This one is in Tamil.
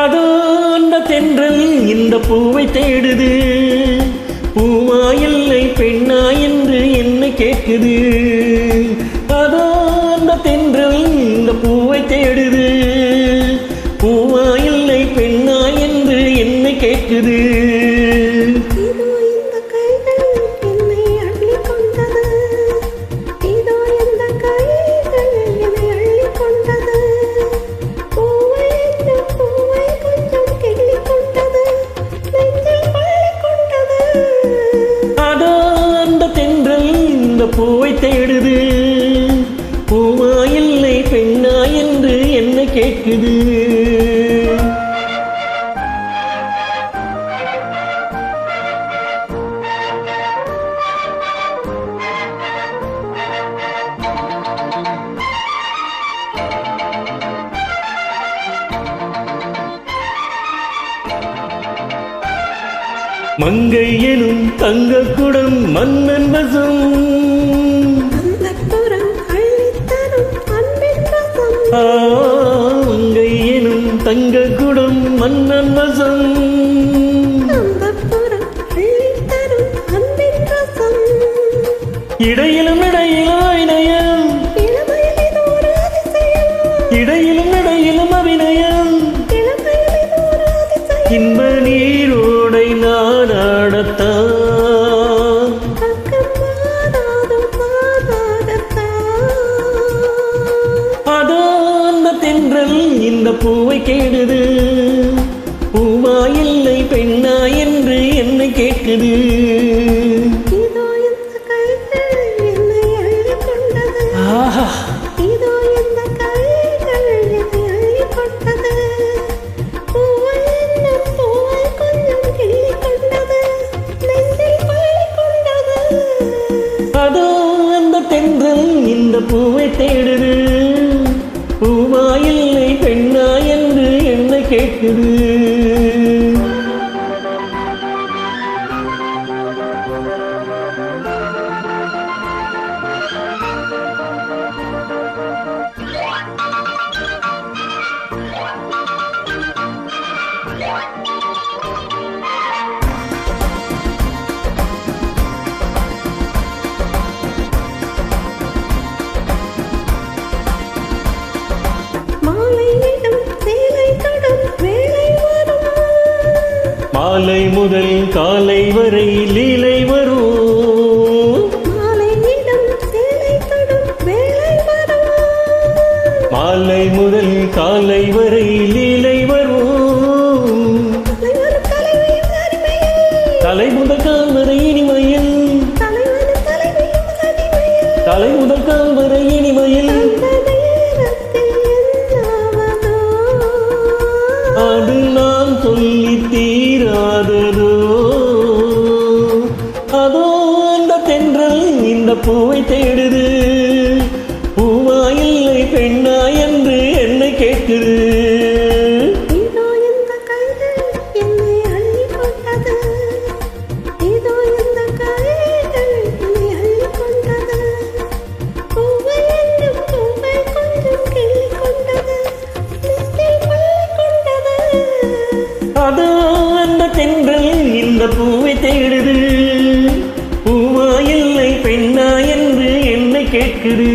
அதோ அந்த தென்றல் இந்த பூவை தேடுது, பூவா இல்லை பெண்ணா என்று என்ன கேட்குது. அதோ அந்த தென்றல் இந்த பூவை தேடுது, பூவா இல்லை பெண்ணா என்று என்ன கேட்குது. பூவை தேடுது, பூவா இல்லை பெண்ணா என்று என்ன கேட்குது. மங்கை எனும் தங்கக்குடம் மன்னன் வசம், மங்கை எனும் தங்கக்குடம் மன்னன் வசம். இடையிலும் இடையிலும் இணையம், இடையிலும் இடையிலும் அபிநயம், இன்ப நீரோடை நாடாடத்தான். அதோ அந்த தென்றல் இந்த பூவை கேடுது, பூவா இல்லை பெண்ணா என்று என்ன கேட்குது. ஆஹா, அதோ அந்த தென்றல் இந்த பூவை தேடுது, பூவா இல்லை பெண்ணா என்று என்ன கேட்குது. மாலை முதல் காலை வரை லீலை வரும், மாலை முதல் காலை வரை லீலை வரும். தலை முதல் கால் வரை இனிமையில், தலை முதல் கால் வரை இனிமையில், அது நான் சொல்லி தீராததோ. அதோ அந்த தென்றல் இந்த பூவை தேடுது, பூவா இல்லை பெண்ணா என்று என்ன கேட்குது. அதோ அந்த தென்றல் இந்த பூவை தேடுது, பூவா இல்லை பெண்ணா என்று என்ன கேட்குது.